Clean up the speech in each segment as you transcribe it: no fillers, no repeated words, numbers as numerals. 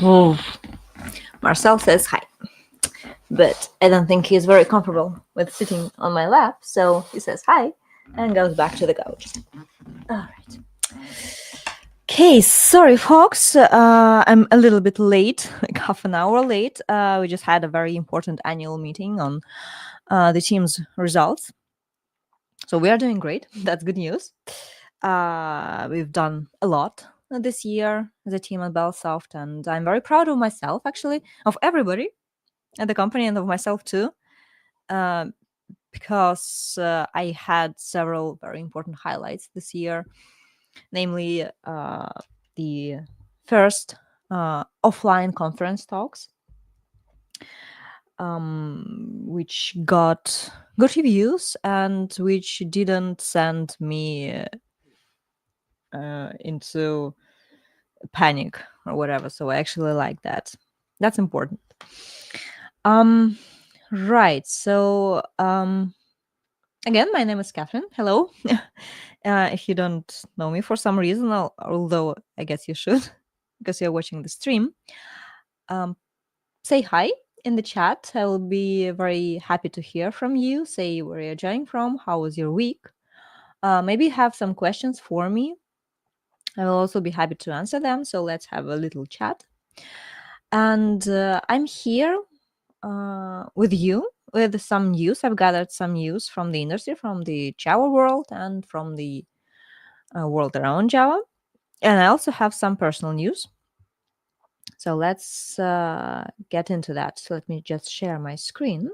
Oh, Marcel says hi, but I don't think he's very comfortable with sitting on my lap, so he says hi and goes back to the couch. All right. Okay, sorry, folks. I'm a little bit late, like half an hour late. We just had a very important annual meeting on the team's results. So we are doing great. That's good news. We've done a lot this year as a team at Bellsoft, and I'm very proud of myself, actually, of everybody at the company and of myself too, because I had several very important highlights this year, namely the first offline conference talks, which got good reviews and which didn't send me into panic or whatever. So I actually like that. That's important. Right. So again, my name is Catherine. Hello. If you don't know me for some reason, although I guess you should, because you're watching the stream, say hi in the chat. I will be very happy to hear from you. Say where you're joining from. How was your week? Maybe have some questions for me. I will also be happy to answer them. So let's have a little chat. And I'm here with you with some news. I've gathered some news from the industry, from the Java world, and from the world around Java. And I also have some personal news. So let's get into that. So let me just share my screen.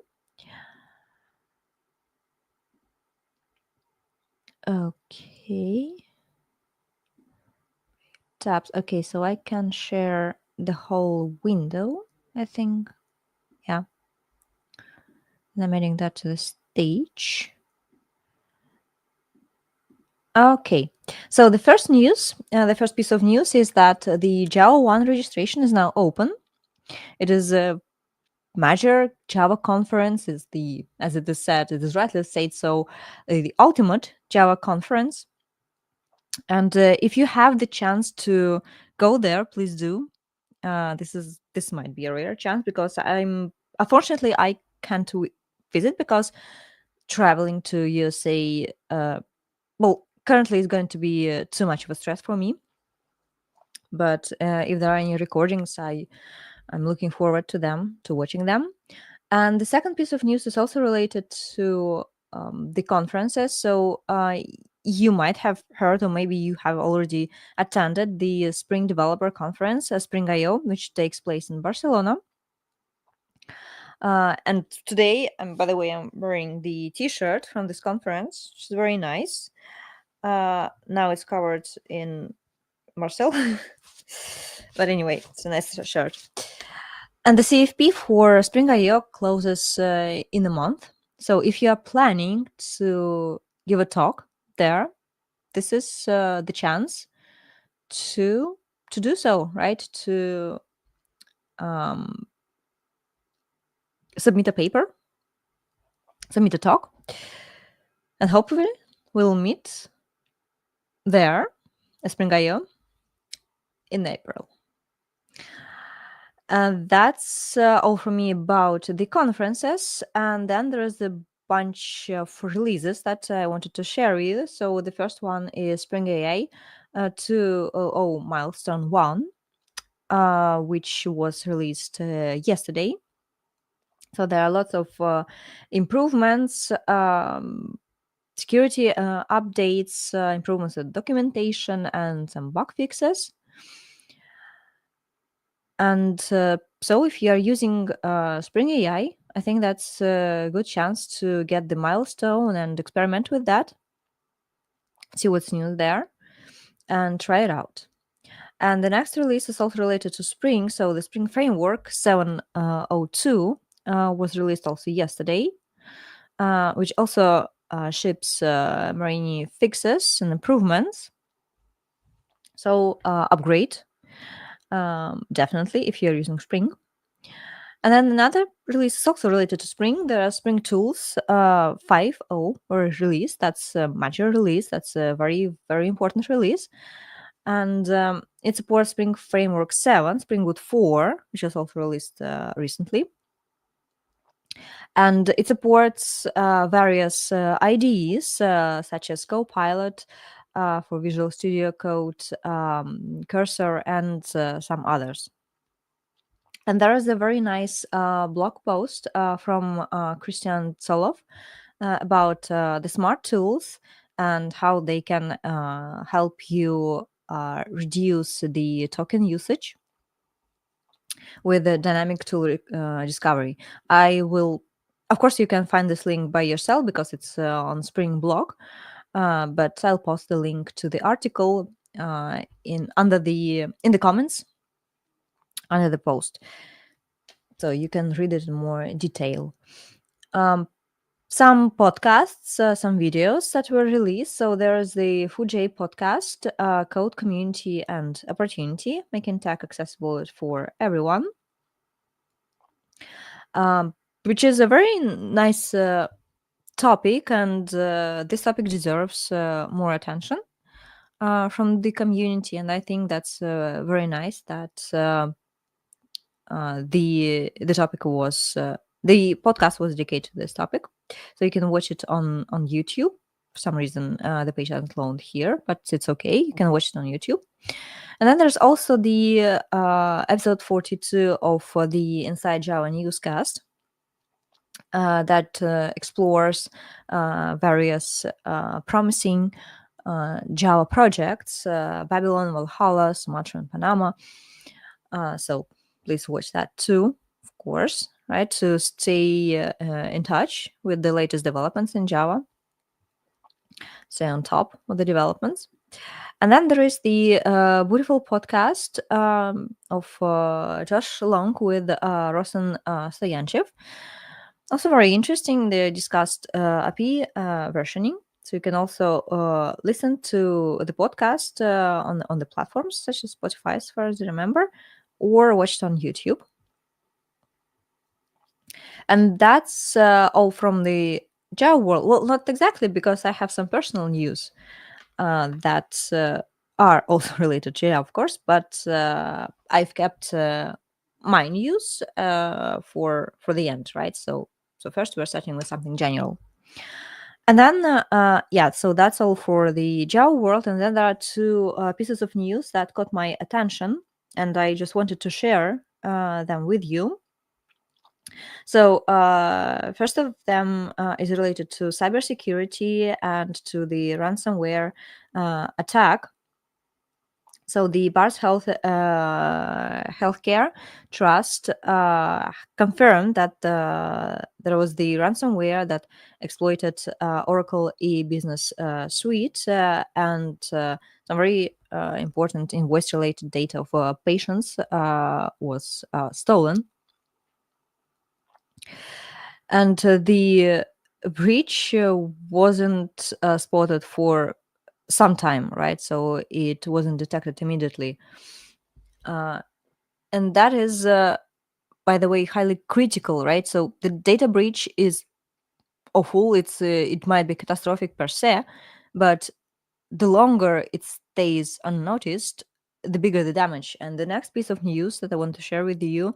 Okay. Tabs. Okay, so I can share the whole window, I think. Yeah. And I'm adding that to the stage. Okay, so the first news, the first piece of news is that the Java 1 registration is now open. It is a major Java conference, is the, as it is said, it is rightly said so, the ultimate Java conference. And if you have the chance to go there, please do. This might be a rare chance because unfortunately I can't visit because traveling to USA, well, currently it's going to be too much of a stress for me. But if there are any recordings, I'm looking forward to them, to watching them. And the second piece of news is also related to the conferences. So you might have heard, or maybe you have already attended the Spring Developer Conference, Spring I/O, which takes place in Barcelona. And today, by the way, I'm wearing the T-shirt from this conference, which is very nice. Now it's covered in Marcel. But anyway, it's a nice shirt. And the CFP for Spring I/O closes in a month. So if you are planning to give a talk there, this is the chance to do so, right? To submit a paper, submit a talk, and hopefully we'll meet there at Spring I/O in April. And that's all from me about the conferences. And then there is a bunch of releases that I wanted to share with you. So the first one is Spring AI 2.0 Milestone 1, which was released yesterday. So there are lots of improvements, security updates, improvements in documentation, and some bug fixes. And so if you are using Spring AI, I think that's a good chance to get the milestone and experiment with that, see what's new there, and try it out. And the next release is also related to Spring. So the Spring Framework 7.02 was released also yesterday, which also ships marine fixes and improvements. So upgrade, definitely, if you're using Spring. And then another release is also related to Spring. There are Spring Tools 5.0 or release. That's a major release. That's a very, very important release. And it supports Spring Framework 7, Spring Boot 4, which was also released recently. And it supports various IDEs such as Copilot for Visual Studio Code, Cursor, and some others. And there is a very nice blog post from Christian Zolov about the smart tools and how they can help you reduce the token usage with the dynamic tool discovery. I will, of course, you can find this link by yourself because it's on Spring blog, but I'll post the link to the article in the comments under the post, so you can read it in more detail. Some podcasts, some videos that were released. So there's the Fuji podcast, Code Community and Opportunity, making tech accessible for everyone, which is a very nice topic, and this topic deserves more attention from the community. And I think that's very nice that the topic was the podcast was dedicated to this topic, so you can watch it on YouTube. For some reason, the page hasn't loaded here, but it's okay. You can watch it on YouTube. And then there's also the episode 42 of the Inside Java newscast that explores various promising Java projects, Babylon, Valhalla, Sumatra, and Panama. So please watch that too, of course, right? To stay in touch with the latest developments in Java, stay on top of the developments. And then there is the beautiful podcast of Josh Long with Rosen Stoyanchev. Also very interesting. They discussed API versioning. So you can also listen to the podcast on the platforms such as Spotify, as far as I remember, or watch it on YouTube. And that's all from the Java world. Well, not exactly, because I have some personal news that are also related to Java, of course, but I've kept my news for the end, right? So first we're starting with something general. And then, so that's all for the Java world. And then there are two pieces of news that caught my attention, and I just wanted to share them with you. So, first of them is related to cybersecurity and to the ransomware attack. So the Bars Healthcare Trust confirmed that there was the ransomware that exploited Oracle e-business suite and some very important invoice-related data of patients was stolen. And the breach wasn't spotted for some time, right? So it wasn't detected immediately. And that is, by the way, highly critical, right? So the data breach is awful. It might be catastrophic per se, but the longer it stays unnoticed, the bigger the damage. And the next piece of news that I want to share with you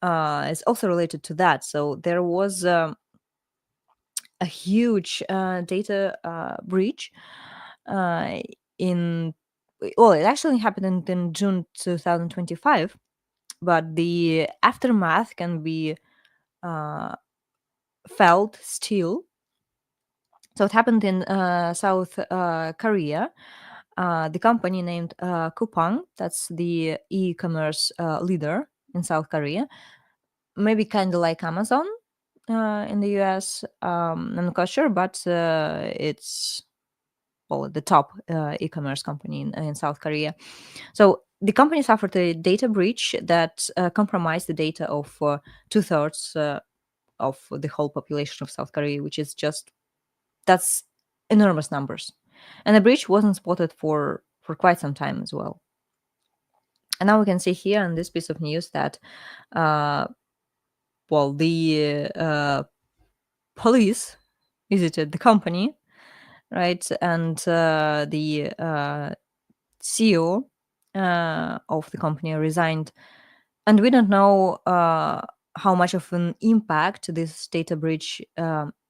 is also related to that. So there was a huge data breach in it actually happened in June 2025, but the aftermath can be felt still. So it happened in South Korea. The company named Coupang, that's the e-commerce leader in South Korea, maybe kind of like Amazon in the US. I'm not quite sure, but it's the top e-commerce company in South Korea. So the company suffered a data breach that compromised the data of 2/3 of the whole population of South Korea, which is just That's enormous numbers. And the breach wasn't spotted for quite some time as well. And now we can see here in this piece of news that, uh, well, the police visited the company, right? And the CEO of the company resigned. And we don't know how much of an impact this data breach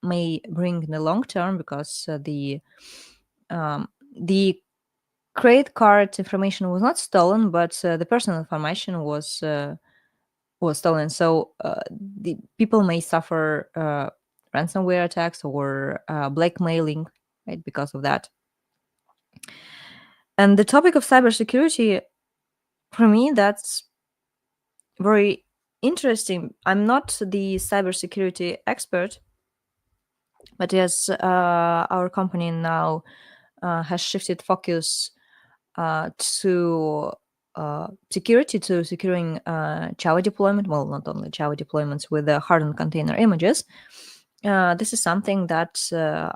may bring in the long term, because the credit card information was not stolen, but the personal information was stolen. So the people may suffer ransomware attacks or blackmailing, right, because of that. And the topic of cybersecurity, for me, that's very interesting. I'm not the cybersecurity expert, but yes, our company now has shifted focus to security, to securing Java deployment. Well, not only Java deployments with the hardened container images. This is something that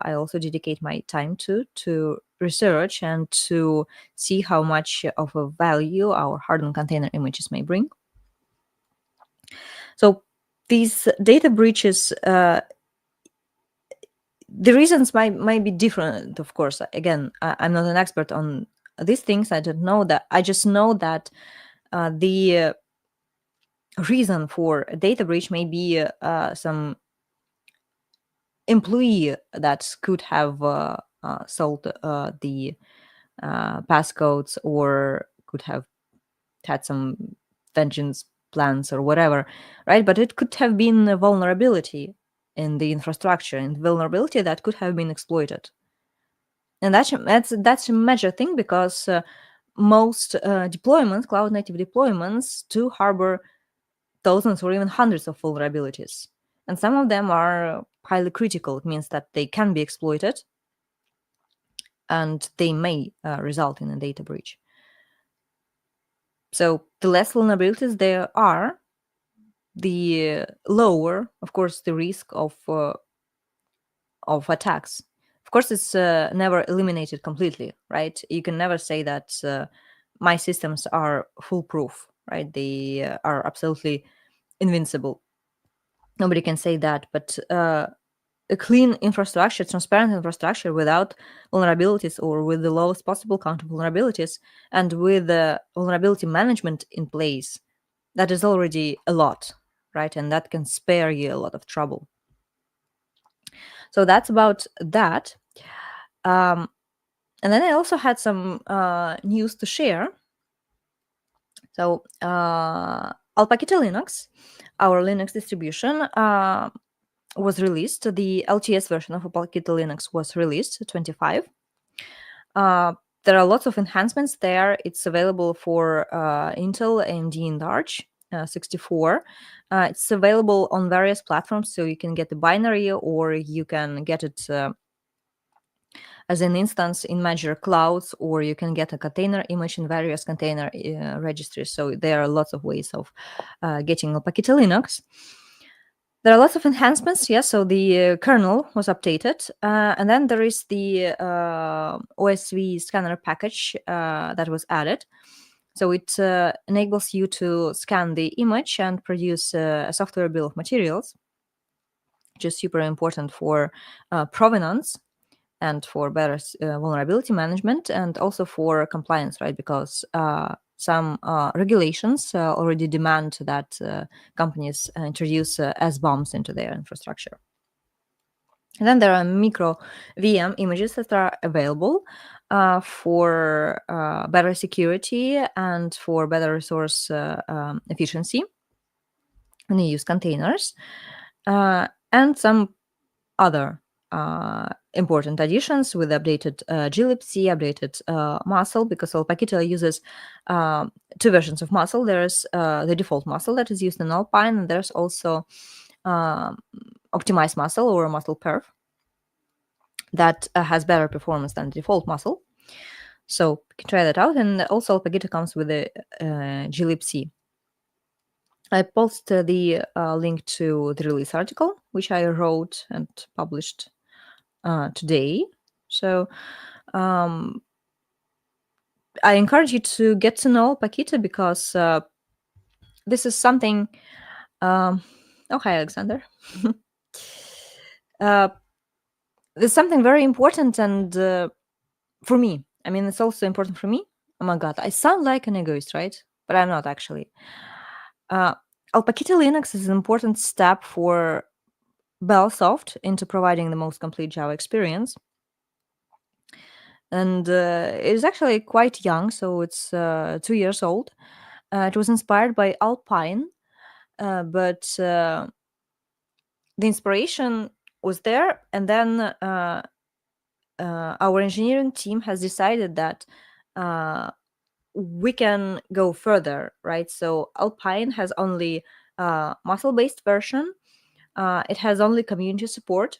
I also dedicate my time to research and to see how much of a value our hardened container images may bring. So these data breaches, the reasons might be different, of course. Again, I'm not an expert on these things. I don't know that. I just know that the reason for a data breach may be some employee that could have sold the passcodes, or could have had some vengeance plans or whatever, right? But it could have been a vulnerability in the infrastructure, and vulnerability that could have been exploited. And that's a major thing, because most deployments, cloud native deployments, do harbor thousands or even hundreds of vulnerabilities. And some of them are highly critical. It means that they can be exploited, and they may result in a data breach. So the less vulnerabilities there are, the lower, of course, the risk of attacks. Of course, it's never eliminated completely, right? You can never say that my systems are foolproof, right? They are absolutely invincible. Nobody can say that, but a clean infrastructure, transparent infrastructure without vulnerabilities, or with the lowest possible count of vulnerabilities, and with the vulnerability management in place, that is already a lot, right? And that can spare you a lot of trouble. So that's about that. Um, and then I also had some news to share. So Alpaquita Linux, our Linux distribution, was released. The LTS version of Alpaquita Linux was released, 25. There are lots of enhancements there. It's available for Intel, AMD, and Arch 64. It's available on various platforms, so you can get the binary, or you can get it as an instance in major clouds, or you can get a container image in various container registries. So there are lots of ways of getting Alpaquita Linux. There are lots of enhancements, yes. So the kernel was updated, and then there is the OSV scanner package that was added. So it enables you to scan the image and produce a software bill of materials, which is super important for provenance and for better vulnerability management, and also for compliance, right? Because some regulations already demand that companies introduce SBOMs into their infrastructure. And then there are micro VM images that are available for better security and for better resource efficiency when you use containers, and some other important additions with updated glibc, updated muscle, because Alpaquita uses two versions of muscle. There's the default muscle that is used in Alpine, and there's also optimized muscle, or muscle perf, that has better performance than the default muscle. So you can try that out. And also Alpaquita comes with a glibc. I posted the link to the release article, which I wrote and published today. So um, I encourage you to get to know Paquita because this is something. Um, oh, hi, Alexander. uh, there's something very important, and for me, I mean, it's also important for me. Oh my God, I sound like an egoist, right? But I'm not actually. Uh, Alpaquita Linux is an important step for Bellsoft into providing the most complete Java experience. And it is actually quite young, so it's 2 years old. It was inspired by Alpine, but the inspiration was there, and then our engineering team has decided that we can go further, right? So Alpine has only muscle-based version. It has only community support.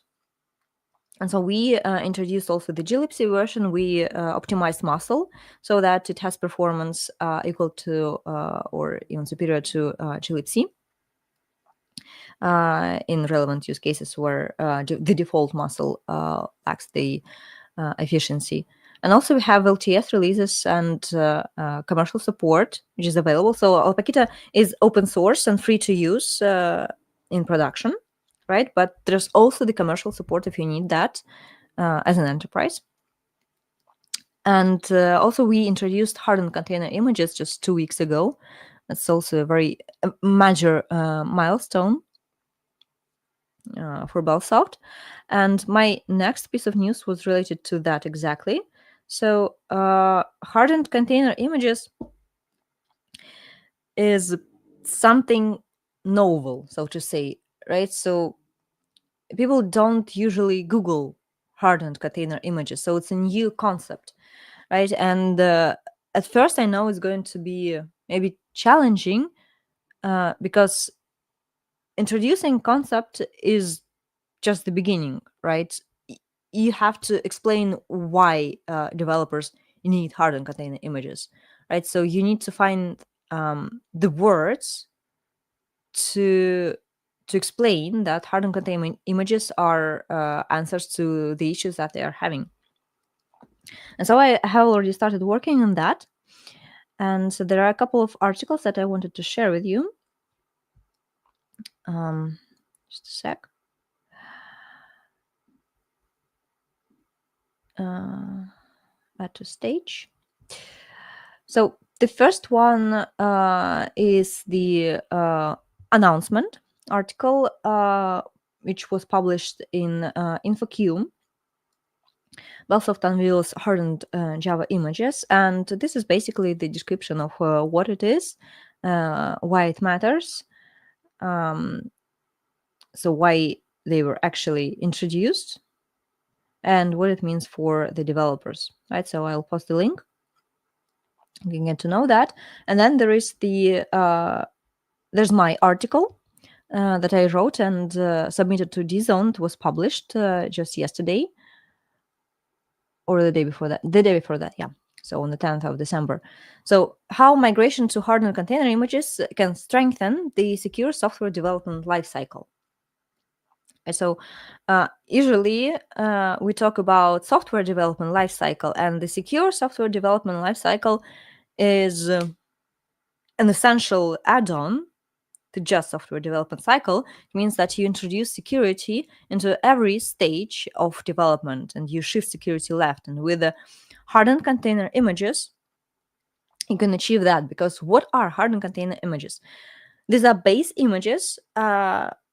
And so we introduced also the glibc version. We optimized muscle so that it has performance equal to or even superior to glibc in relevant use cases where the default muscle lacks the efficiency. And also we have LTS releases and commercial support, which is available. So Alpaquita is open source and free to use in production, right? But there's also the commercial support if you need that as an enterprise. And also we introduced hardened container images just 2 weeks ago. That's also a very major milestone for Bellsoft. And my next piece of news was related to that exactly. So hardened container images is something novel, so to say, right? So people don't usually Google hardened container images, so it's a new concept, right? And at first, I know it's going to be maybe challenging because introducing concept is just the beginning, right? You have to explain why developers need hardened container images, right? So you need to find the words to explain that hardened container images are answers to the issues that they are having. And so I have already started working on that. And so there are a couple of articles that I wanted to share with you. Just a sec. Add to stage. So the first one is the announcement article, which was published in InfoQ. Bellsoft unveils hardened Java images, and this is basically the description of what it is, why it matters, so why they were actually introduced, and what it means for the developers. Right. So I'll post the link. You can get to know that, and then there is there's my article that I wrote and submitted to DZone. It was published just yesterday or the day before that. The day before that, yeah. So on the 10th of December. So how migration to hardened container images can strengthen the secure software development lifecycle. So usually we talk about software development lifecycle, and the secure software development lifecycle is an essential add-on to just software development cycle. It means that you introduce security into every stage of development and you shift security left. And with the hardened container images, you can achieve that, because what are hardened container images? These are base images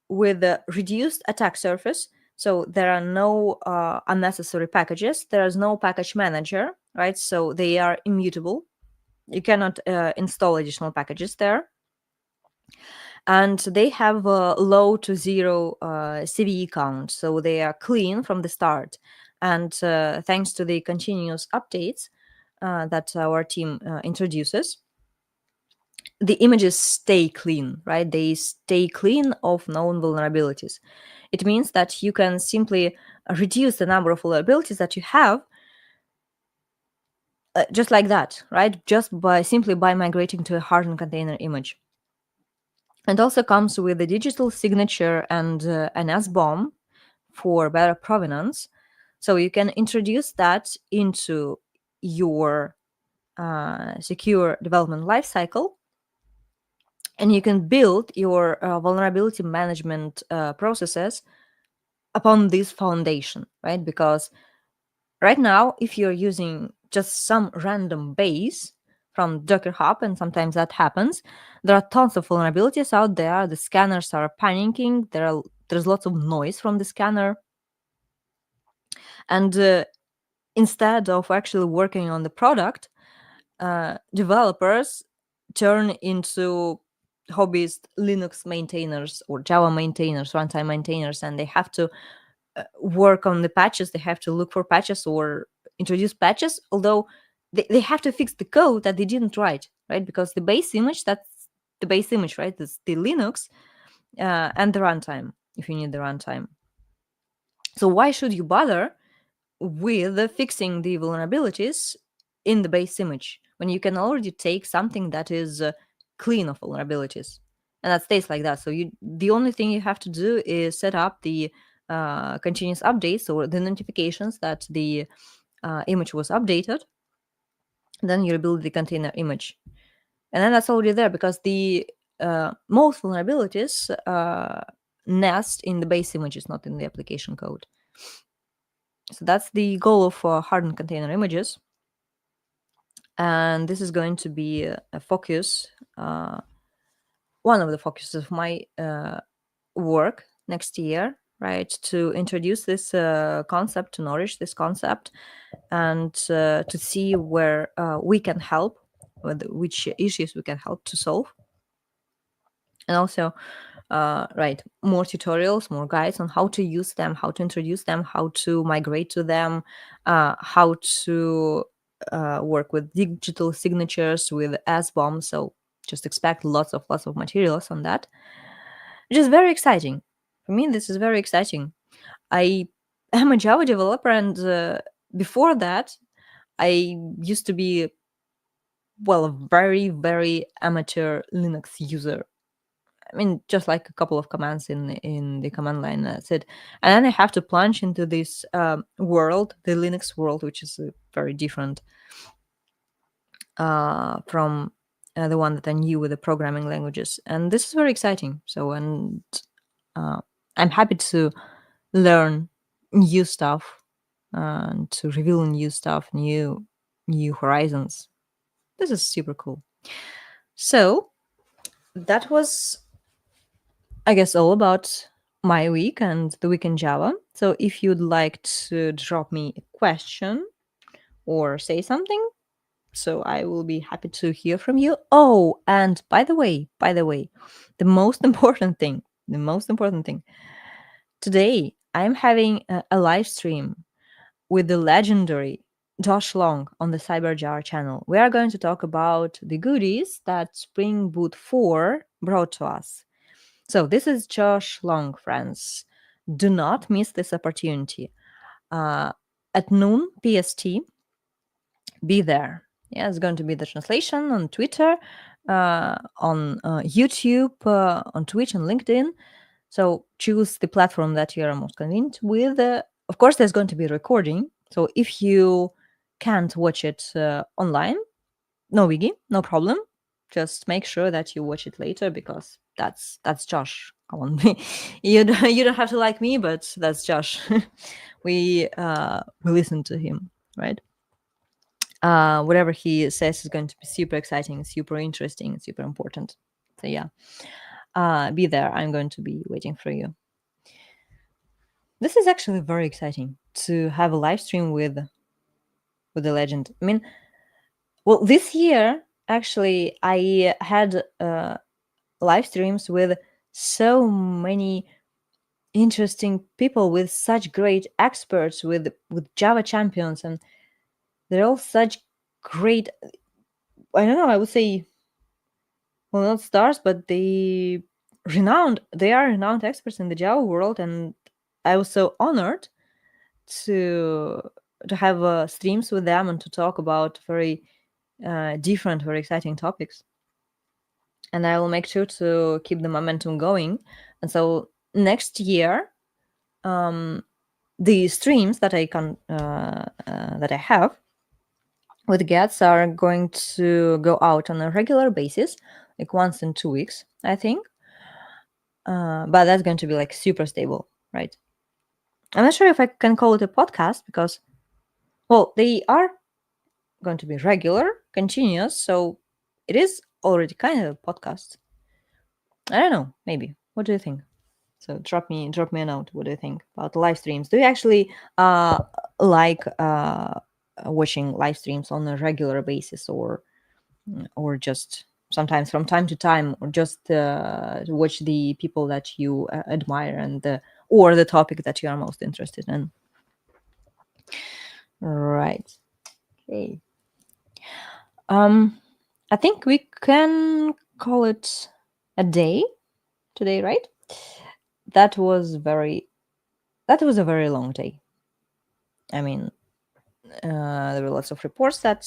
with a reduced attack surface. So there are no unnecessary packages. There is no package manager, right? So they are immutable. You cannot install additional packages there. And they have a low to zero CVE count. So they are clean from the start. And thanks to the continuous updates that our team introduces, the images stay clean, right? They stay clean of known vulnerabilities. It means that you can simply reduce the number of vulnerabilities that you have just like that, right? Just by simply by migrating to a hardened container image. And also comes with a digital signature and an SBOM for better provenance. So you can introduce that into your secure development lifecycle, and you can build your vulnerability management processes upon this foundation, right? Because right now, if you're using just some random base from Docker Hub, and sometimes that happens, there are tons of vulnerabilities out there. The scanners are panicking. There's lots of noise from the scanner, and instead of actually working on the product, developers turn into hobbyist Linux maintainers or Java maintainers, runtime maintainers, and they have to work on the patches. They have to look for patches or introduce patches, although they have to fix the code that they didn't write, right? Because the base image, that's the base image, right? It's the Linux and the runtime, if you need the runtime. So why should you bother with fixing the vulnerabilities in the base image when you can already take something that is clean of vulnerabilities, and that stays like that? So the only thing you have to do is set up the continuous updates or the notifications that the image was updated. Then you rebuild the container image, and then that's already there, because the most vulnerabilities nest in the base images, not in the application code. So that's the goal of hardened container images. And this is going to be a focus, one of the focuses of my work next year, right? To introduce this concept, to nourish this concept, and to see where we can help, with which issues we can help to solve. And also, right, more tutorials, more guides on how to use them, how to introduce them, how to migrate to them, how to work with digital signatures, with SBOM. So just expect lots of materials on that, which is very exciting. For me, this is very exciting. I am a Java developer, and before that, I used to be, well, a very, very amateur Linux user. I mean, just like a couple of commands in the command line, that's it. And then I have to plunge into this world, the Linux world, which is very different from the one that I knew with the programming languages. And this is very exciting. So, and I'm happy to learn new stuff and to reveal new stuff, new horizons. This is super cool. So that was, I guess, all about my week and the week in Java. So if you'd like to drop me a question or say something, so I will be happy to hear from you. Oh, and by the way, the most important thing, today I'm having a live stream with the legendary Josh Long on the CyberJar channel. We are going to talk about the goodies that Spring Boot 4 brought to us. So this is Josh Long, friends. Do not miss this opportunity. Uh, at noon PST, be there. Yeah, it's going to be the translation on Twitter, on YouTube, on Twitch, and LinkedIn. So choose the platform that you're most convenient with. Of course, there's going to be a recording. So if you can't watch it online, no biggie, no problem. Just make sure that you watch it later, because that's Josh. Come on, you don't have to like me, but that's Josh. We listen to him, right? Whatever he says is going to be super exciting, super interesting, super important. So yeah, be there. I'm going to be waiting for you. This is actually very exciting to have a live stream with the legend. I mean, well, this year actually I had live streams with so many interesting people, with such great experts, with Java champions, and they're all such great, I don't know, I would say, well, not stars, but they are renowned experts in the Java world. And I was so honored to have streams with them and to talk about very different, very exciting topics. And I will make sure to keep the momentum going. And so next year, the streams that I have with guests are going to go out on a regular basis, like once in 2 weeks, I think. But that's going to be like super stable, right? I'm not sure if I can call it a podcast because, well, they are going to be regular, continuous, so it is already kind of a podcast. I don't know, maybe. What do you think? So drop me a note. What do you think about live streams? Do you actually like watching live streams on a regular basis, or just sometimes from time to time, or just to watch the people that you admire and or the topic that you are most interested in? Right. Okay. I think we can call it a day today, right? That was very that was a very long day. I mean, there were lots of reports that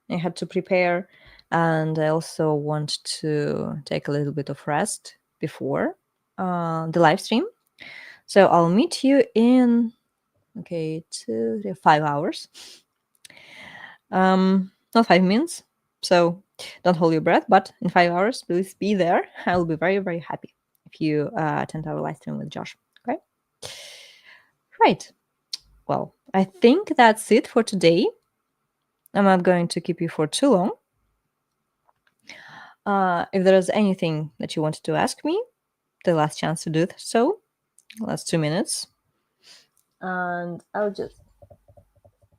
I had to prepare, and I also want to take a little bit of rest before the live stream. So I'll meet you in 5 hours. Not 5 minutes. So don't hold your breath, but in 5 hours, please be there. I'll be very, very happy if you attend our live stream with Josh. Okay. Right. Well, I think that's it for today. I'm not going to keep you for too long. If there is anything that you wanted to ask me, the last chance to do so, last 2 minutes. And I'll just,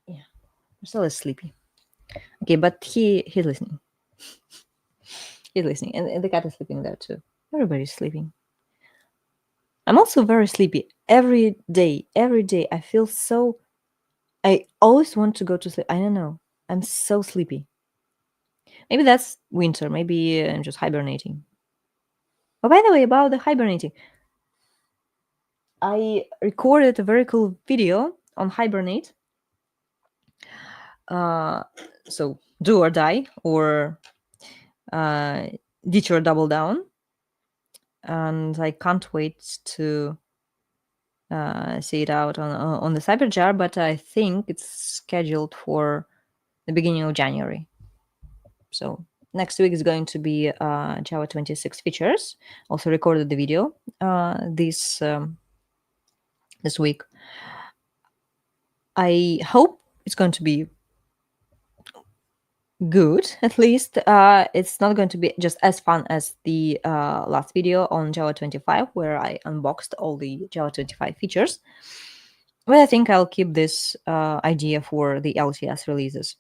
yeah, Marcel is sleepy. Okay, but he's listening. He's listening, and the cat is sleeping there too. Everybody's sleeping. I'm also very sleepy every day. Every day, I feel so. I always want to go to sleep. I don't know. I'm so sleepy. Maybe that's winter. Maybe I'm just hibernating. Oh, by the way, about the hibernating, I recorded a very cool video on hibernate. So do or die, or ditch or double down. And I can't wait to see it out on the Cyberjar, but I think it's scheduled for the beginning of January. So next week is going to be Java 26 features. Also recorded the video this week. I hope it's going to be good. At least it's not going to be just as fun as the last video on Java 25, where I unboxed all the Java 25 features. But I think I'll keep this idea for the LTS releases,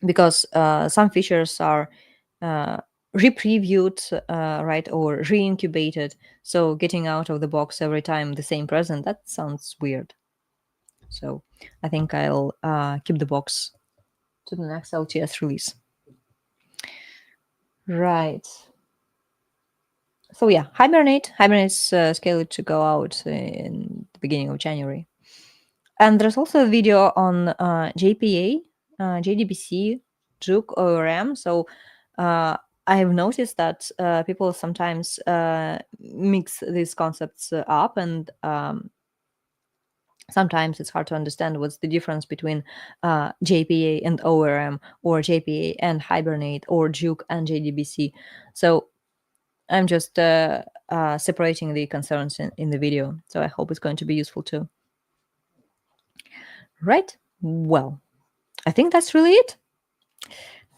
because some features are re-previewed, right, or re-incubated. So getting out of the box every time the same present, that sounds weird. So I think I'll keep the box to the next LTS release. Right. So yeah, Hibernate's scheduled to go out in the beginning of January. And there's also a video on JPA, JDBC, Juke, ORM. So I have noticed that people sometimes mix these concepts up, and sometimes it's hard to understand what's the difference between JPA and ORM, or JPA and Hibernate, or Juke and JDBC. So I'm just separating the concerns in the video. So I hope it's going to be useful too. Right. Well, I think that's really it.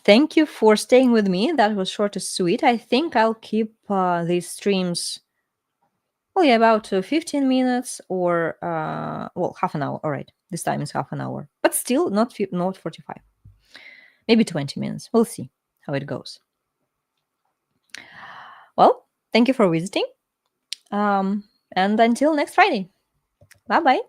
Thank you for staying with me. That was short and sweet. I think I'll keep these streams, well, yeah, about 15 minutes, or half an hour. All right, this time is half an hour, but still not 45. Maybe 20 minutes. We'll see how it goes. Well, thank you for visiting. And until next Friday. Bye-bye.